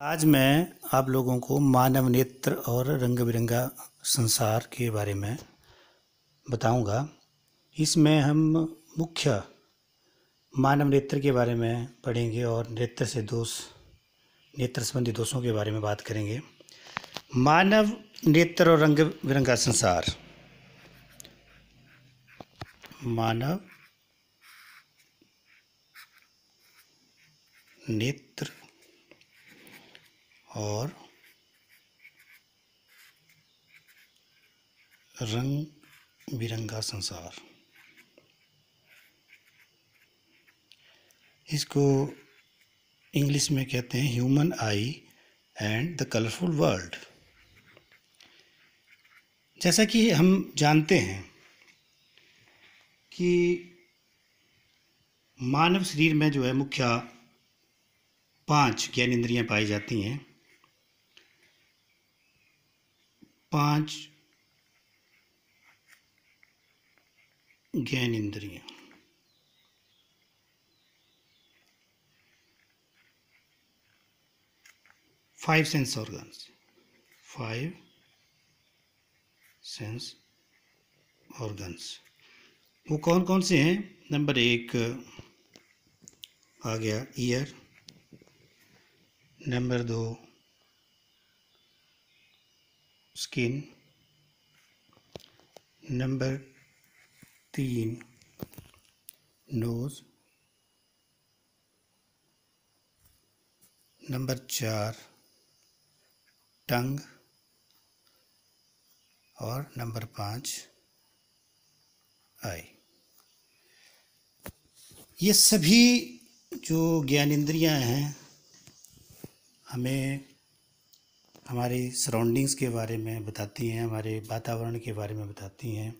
आज मैं आप लोगों को मानव नेत्र और रंग बिरंगा संसार के बारे में बताऊंगा। इसमें हम मुख्य मानव नेत्र के बारे में पढ़ेंगे और नेत्र संबंधी दोषों के बारे में बात करेंगे। मानव नेत्र और रंग बिरंगा संसार। मानव नेत्र और रंग बिरंगा संसार, इसको इंग्लिश में कहते हैं human I and the colourful world. जैसा कि हम जानते हैं कि मानव शरीर में जो है मुख्य 5 ज्ञानेंद्रियां पाई जाती हैं। 5 ज्ञानेंद्रियां। फाइव सेंस ऑर्गन्स वो कौन कौन से हैं? नंबर 1 आ गया ear, number 2 skin, number 3 nose, number 4 tongue और नंबर 5 आई। ये सभी जो ज्ञानेंद्रियां हैं हमें हमारे सराउंडिंग्स के बारे में बताती हैं, हमारे वातावरण के बारे में बताती हैं।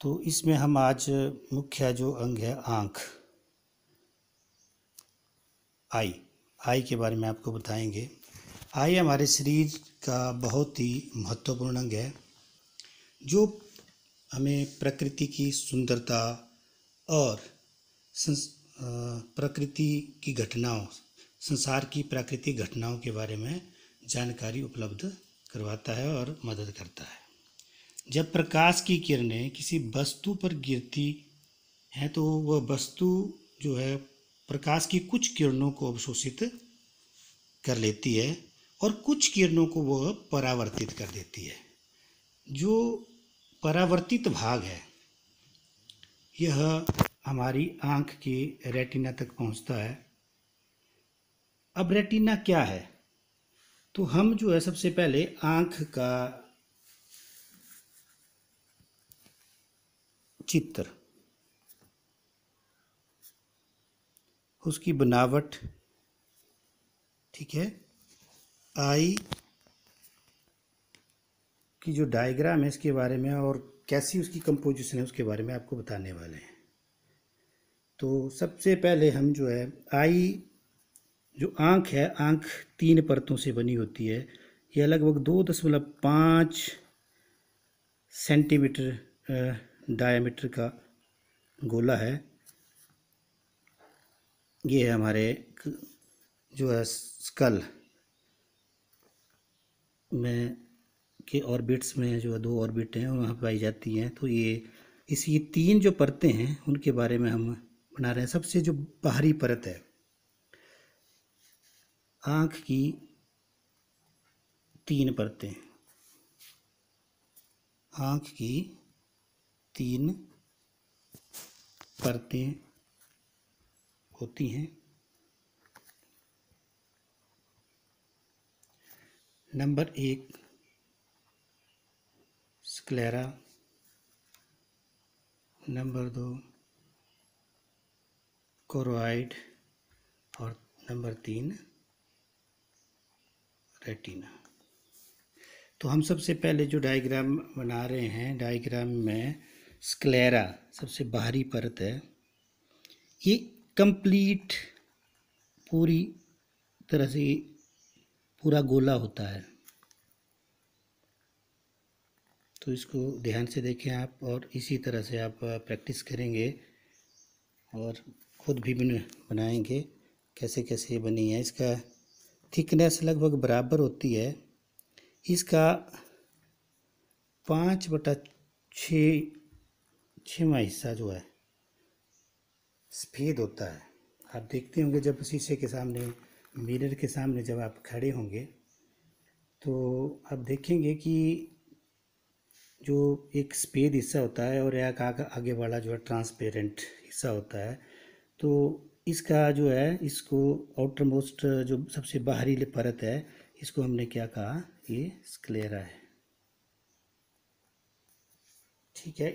तो इसमें हम आज मुख्य जो अंग है आँख, आई के बारे में आपको बताएंगे। आई हमारे शरीर का बहुत ही महत्वपूर्ण अंग है जो हमें प्रकृति की सुंदरता और प्रकृति की घटनाओं, संसार की प्राकृतिक घटनाओं के बारे में जानकारी उपलब्ध करवाता है और मदद करता है। जब प्रकाश की किरणें किसी वस्तु पर गिरती हैं तो वह वस्तु जो है प्रकाश की कुछ किरणों को अवशोषित कर लेती है और कुछ किरणों को वह परावर्तित कर देती है। जो परावर्तित भाग है यह हमारी आँख के रेटिना तक पहुँचता है। अब रेटिना क्या है? तो हम जो है सबसे पहले आँख का चित्र, उसकी बनावट, ठीक है, आई की जो डायग्राम है इसके बारे में और कैसी उसकी कंपोजिशन है उसके बारे में आपको बताने वाले हैं। तो सबसे पहले हम जो है आई, जो आँख है, आँख 3 परतों से बनी होती है। यह लगभग 2.5 सेंटीमीटर डायमीटर का गोला है। ये है हमारे जो है स्कल में के ऑर्बिट्स में जो 2 ऑर्बिट हैं वहाँ पाई जाती हैं। तो ये 3 जो परतें हैं उनके बारे में हम बना रहे हैं। सबसे जो बाहरी परत है आँख की 3 परतें, आँख की 3 परतें होती हैं। नंबर 1 स्क्लेरा, नंबर 2 कोरोइड और नंबर 3 रेटिना। तो हम सबसे पहले जो डायग्राम बना रहे हैं, डायग्राम में स्क्लेरा सबसे बाहरी परत है। ये कंप्लीट पूरी तरह से पूरा गोला होता है। तो इसको ध्यान से देखें आप और इसी तरह से आप प्रैक्टिस करेंगे और खुद भी बनाएंगे कैसे कैसे ये बनी है। इसका थिकनेस लगभग बराबर होती है। इसका 5/6वां हिस्सा जो है सफ़ेद होता है। आप देखते होंगे जब शीशे के सामने, मिरर के सामने जब आप खड़े होंगे तो आप देखेंगे कि जो एक सफ़ेद हिस्सा होता है और एक आगे वाला जो है ट्रांसपेरेंट हिस्सा होता है। तो इसका जो है, इसको आउटर मोस्ट जो सबसे बाहरी परत है, इसको हमने क्या कहा, ये स्क्लेरा है। ठीक है,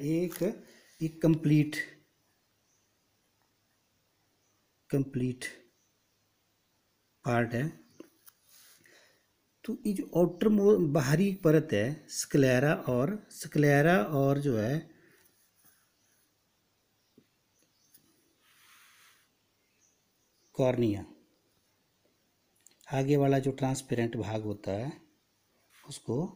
एक कंप्लीट पार्ट है। तो ये जो आउटर बाहरी परत है स्क्लेरा और जो है कॉर्निया, आगे वाला जो ट्रांसपेरेंट भाग होता है उसको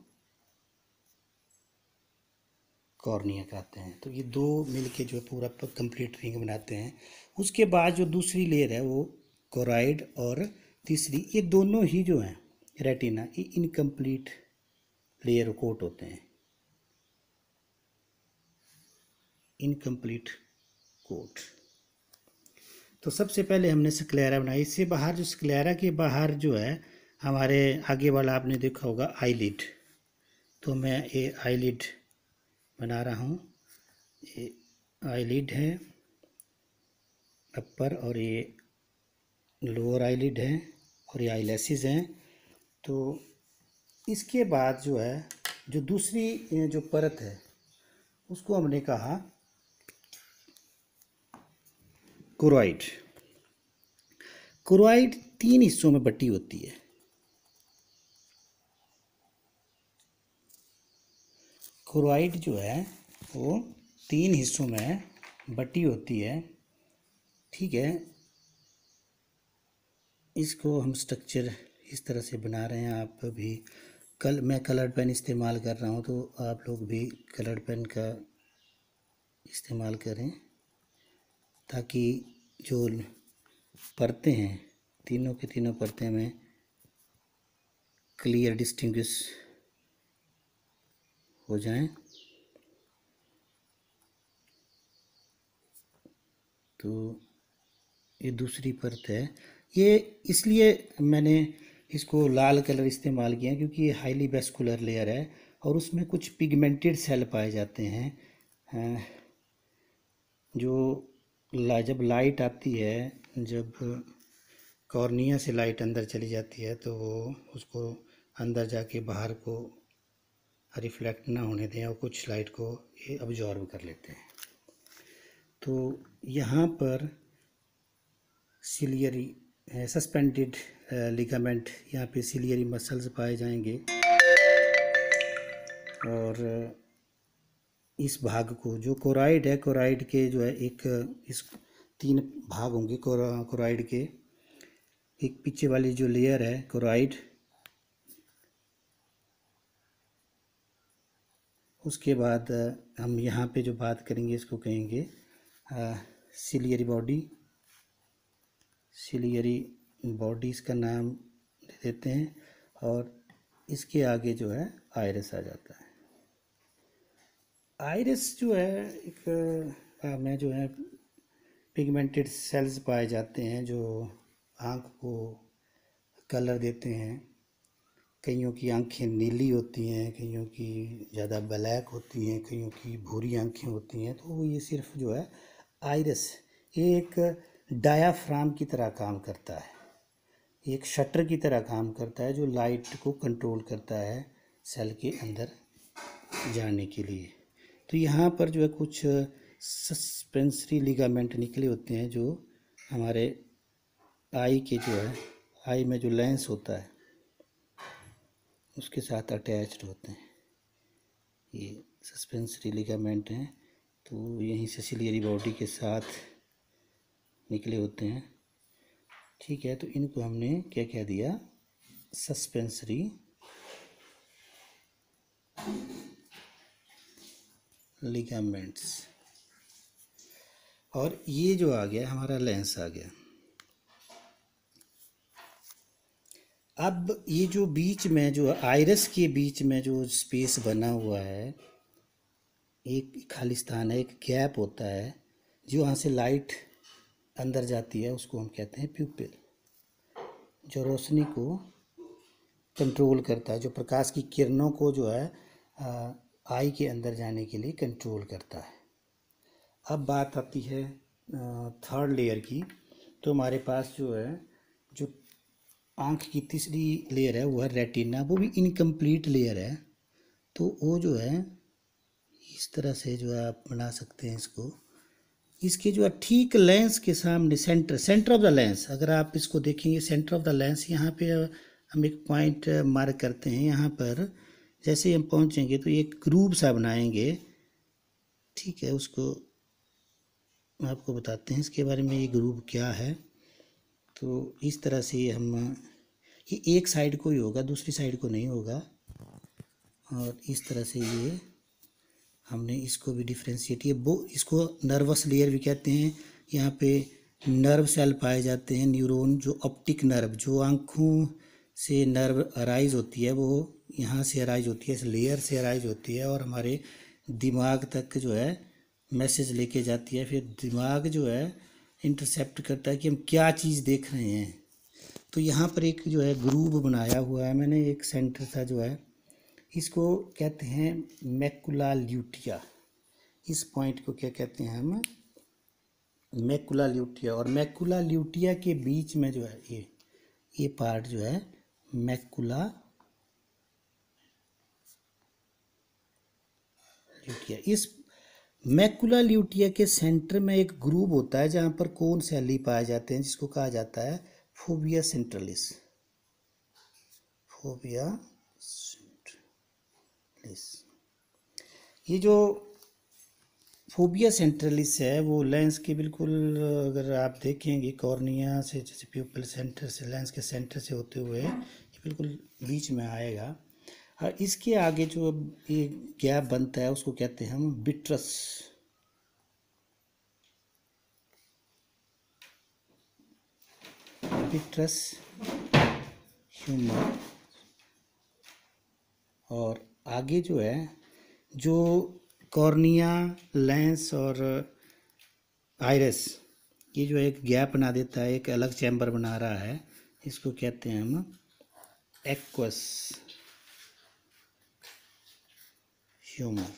कॉर्निया कहते हैं। तो ये दो मिलके जो है पूरा कंप्लीट रिंग बनाते हैं। उसके बाद जो दूसरी लेयर है वो कोराइड, और तीसरी, ये दोनों ही जो हैं रेटिना, ये इनकम्प्लीट लेयर कोट होते हैं, इनकम्प्लीट कोट। तो सबसे पहले हमने स्क्लेरा बनाई। इससे बाहर जो स्क्लेरा के बाहर जो है हमारे आगे वाला आपने देखा होगा आईलिड। तो मैं ये आईलिड बना रहा हूँ। ये आईलिड है अपर, और ये लोअर आईलिड है, और ये आईलैसेस हैं। तो इसके बाद जो है जो दूसरी जो परत है उसको हमने कहा कोरॉइड। कोरॉइड 3 हिस्सों में बटी होती है। कोरॉइड जो है वो 3 हिस्सों में बटी होती है। ठीक है, इसको हम स्ट्रक्चर इस तरह से बना रहे हैं। आप भी मैं कलर पेन इस्तेमाल कर रहा हूँ, तो आप लोग भी कलर पेन का इस्तेमाल करें ताकि जो परतें हैं, तीनों की तीनों परतें में क्लियर डिस्टिंग्विश हो जाएं। तो ये दूसरी परत है। ये इसलिए मैंने इसको लाल कलर इस्तेमाल किया क्योंकि ये हाईली वेस्कुलर लेयर है और उसमें कुछ पिगमेंटेड सेल पाए जाते हैं। जो जब लाइट आती है, जब कॉर्निया से लाइट अंदर चली जाती है तो वो उसको अंदर जाके बाहर को रिफ्लेक्ट ना होने दें और कुछ लाइट को ये अब्जॉर्ब कर लेते हैं। तो यहाँ पर सिलियरी सस्पेंडेड लिगामेंट, यहाँ पे सिलियरी मसल्स पाए जाएंगे, और इस भाग को जो कोराइड है, कोराइड के जो है इस 3 भाग होंगे कोराइड के। एक पीछे वाली जो लेयर है कोराइड, उसके बाद हम यहाँ पे जो बात करेंगे इसको कहेंगे सिलियरी बॉडी इसका नाम दे देते हैं। और इसके आगे जो है आइरिस आ जाता है। आइरिस जो है एक में जो है पिगमेंटेड सेल्स पाए जाते हैं जो आँख को कलर देते हैं। कईयों की आंखें नीली होती हैं, कईयों की ज़्यादा ब्लैक होती हैं, कईयों की भूरी आंखें होती हैं। तो ये सिर्फ जो है आइरिस एक डायाफ्राम की तरह काम करता है, एक शटर की तरह काम करता है जो लाइट को कंट्रोल करता है सेल के अंदर जाने के लिए। तो यहाँ पर जो है कुछ सस्पेंसरी लिगामेंट निकले होते हैं जो हमारे आई के जो है आई में जो लेंस होता है उसके साथ अटैच्ड होते हैं। ये सस्पेंसरी लिगामेंट हैं, तो यहीं से सिलियरी बॉडी के साथ निकले होते हैं। ठीक है, तो इनको हमने क्या कह दिया, सस्पेंसरी लिगामेंट्स। और ये जो आ गया हमारा लेंस आ गया। अब ये जो बीच में जो आइरस के बीच में जो स्पेस बना हुआ है, एक खालिस्तान है, एक गैप होता है, जो वहाँ से लाइट अंदर जाती है, उसको हम कहते हैं प्यूपिल, जो रोशनी को कंट्रोल करता है, जो प्रकाश की किरणों को जो है आई के अंदर जाने के लिए कंट्रोल करता है। अब बात आती है थर्ड लेयर की। तो हमारे पास जो है, जो आँख की तीसरी लेयर है वो है रेटिना, वो भी इनकम्प्लीट लेयर है। तो वो जो है इस तरह से जो है आप बना सकते हैं इसको। इसके जो है ठीक लेंस के सामने सेंटर ऑफ द लेंस, अगर आप इसको देखेंगे सेंटर ऑफ द लेंस, यहाँ पे हम एक पॉइंट मार्क करते हैं। यहाँ पर जैसे ही हम पहुँचेंगे तो एक ग्रुप सा बनाएंगे, ठीक है। उसको आपको बताते हैं इसके बारे में, ये ग्रुप क्या है। तो इस तरह से हम, ये एक साइड को ही होगा, दूसरी साइड को नहीं होगा। और इस तरह से ये हमने इसको भी डिफ्रेंशिएट, ये वो इसको नर्वस लेयर भी कहते हैं। यहाँ पे नर्व सेल पाए जाते हैं, न्यूरॉन, जो ऑप्टिक नर्व, जो आँखों से नर्व अराइज होती है, वो यहाँ से अराइज होती है, इस लेयर से अराइज होती है और हमारे दिमाग तक जो है मैसेज लेके जाती है। फिर दिमाग जो है इंटरसेप्ट करता है कि हम क्या चीज़ देख रहे हैं। तो यहाँ पर एक जो है ग्रूव बनाया हुआ है मैंने, एक सेंटर सा जो है, इसको कहते हैं मैकुला ल्यूटिया। इस पॉइंट को क्या कहते हैं हम, मैकुला ल्यूटिया। और मैकुला ल्यूटिया के बीच में जो है ये पार्ट जो है मैकुला ल्यूटिया। इस मैकुला ल्यूटिया के सेंटर में एक ग्रूव होता है जहाँ पर कोन सेल पाए जाते हैं, जिसको कहा जाता है फोबिया सेंट्रलिस। Phobia centralis. ये जो फोबिया सेंट्रलिस है वो लेंस के बिल्कुल, अगर आप देखेंगे कॉर्निया से, जैसे प्यूपिल सेंटर से, लेंस के सेंटर से होते हुए ये बिल्कुल बीच में आएगा। और इसके आगे जो ये गैप बनता है उसको कहते हैं हम विट्रस। Vitreous humour. और आगे जो है, जो कॉर्निया, लेंस और आइरिस, ये जो एक गैप बना देता है, एक अलग चैम्बर बना रहा है, इसको कहते हैं हम एक्वस ह्यूमर।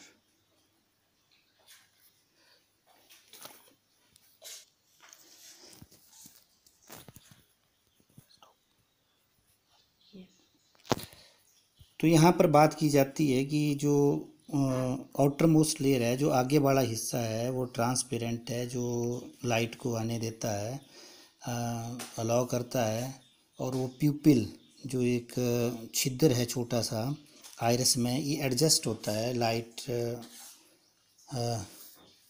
तो यहाँ पर बात की जाती है कि जो आउटर मोस्ट लेयर है, जो आगे वाला हिस्सा है, वो ट्रांसपेरेंट है, जो लाइट को आने देता है, अलाउ करता है। और वो प्यूपिल, जो एक छिद्र है छोटा सा आइरिस में, ये एडजस्ट होता है लाइट,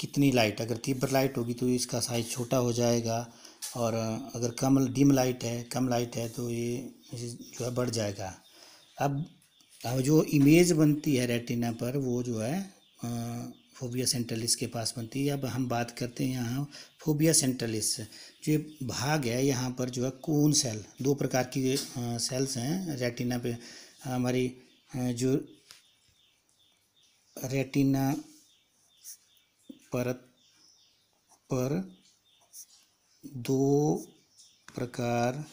कितनी लाइट, अगर तीव्र लाइट होगी तो इसका साइज छोटा हो जाएगा, और अगर कम डिम लाइट है, कम लाइट है, तो ये जो है बढ़ जाएगा। अब जो इमेज बनती है रेटिना पर, वो जो है फोबिया सेंट्रलिस के पास बनती है। अब हम बात करते हैं यहाँ फोबिया सेंट्रलिस, जो ये भाग है, यहाँ पर जो है कोन सेल, दो प्रकार की सेल्स हैं रेटिना पे। हमारी जो रेटिना परत पर दो प्रकार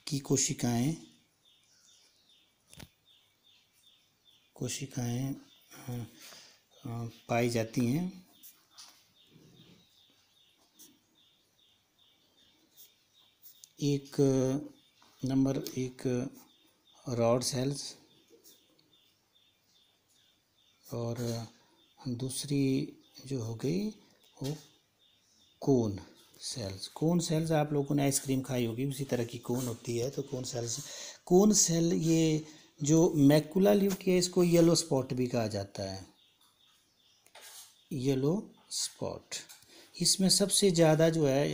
की कोशिकाएं पाई जाती हैं। एक नंबर एक रॉड सेल्स, और दूसरी जो हो गई वो कोन सेल्स। कोन सेल्स आप लोगों ने आइसक्रीम खाई होगी, उसी तरह की कोन होती है। तो कोन सेल्स, कोन सेल, ये जो मैकुला ल्यूटिया, इसको येलो स्पॉट भी कहा जाता है, येलो स्पॉट। इसमें सबसे ज़्यादा जो है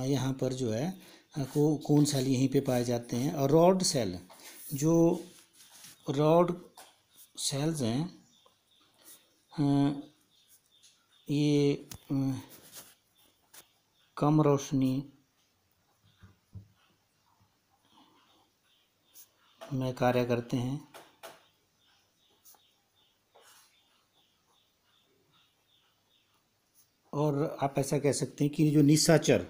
यहाँ पर जो है कोन सेल यहीं पे पाए जाते हैं। और रॉड सेल, जो रॉड सेल्स हैं, ये कम रोशनी में कार्य करते हैं। और आप ऐसा कह सकते हैं कि जो निशाचर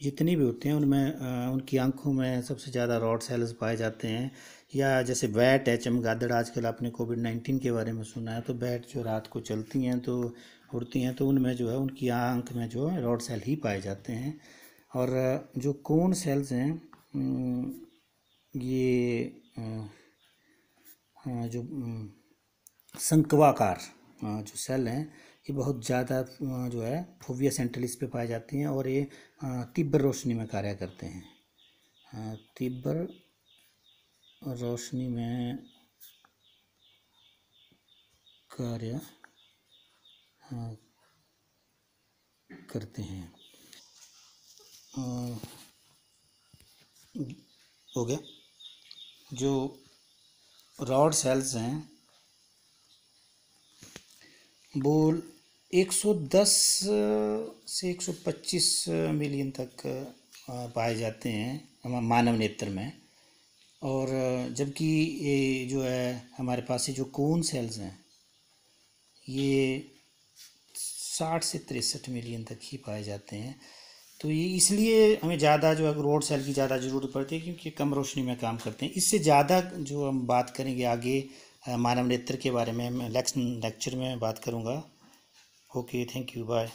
जितने भी होते हैं उनमें उनकी आंखों में सबसे ज़्यादा रॉड सेल्स पाए जाते हैं। या जैसे बैट है, चमगादड़, आजकल आपने कोविड-19 के बारे में सुना है, तो बैट जो रात को चलती हैं तो उड़ती हैं, तो उनमें जो है उनकी आंख में जो है रॉड सेल ही पाए जाते हैं। और जो कोन सेल्स हैं, ये जो शंक्वाकार जो सेल हैं, ये बहुत ज़्यादा जो है फोविया सेंट्रलिस पे पाई जाती हैं और ये तीव्र रोशनी में कार्य करते हैं। तीव्र रोशनी में कार्य करते हैं। हो गया। जो रॉड सेल्स हैं वो 110 से 125 मिलियन तक पाए जाते हैं मानव नेत्र में। और जबकि ये जो है हमारे पास ये जो कोन सेल्स हैं ये 60 से 63 मिलियन तक ही पाए जाते हैं। तो ये इसलिए हमें ज़्यादा जो है रॉड सेल की ज़्यादा ज़रूरत पड़ती है, क्योंकि कम रोशनी में काम करते हैं। इससे ज़्यादा जो हम बात करेंगे आगे मानव नेत्र के बारे में, मैं नेक्स्ट लेक्चर में बात करूँगा। Okay, thank you, bye.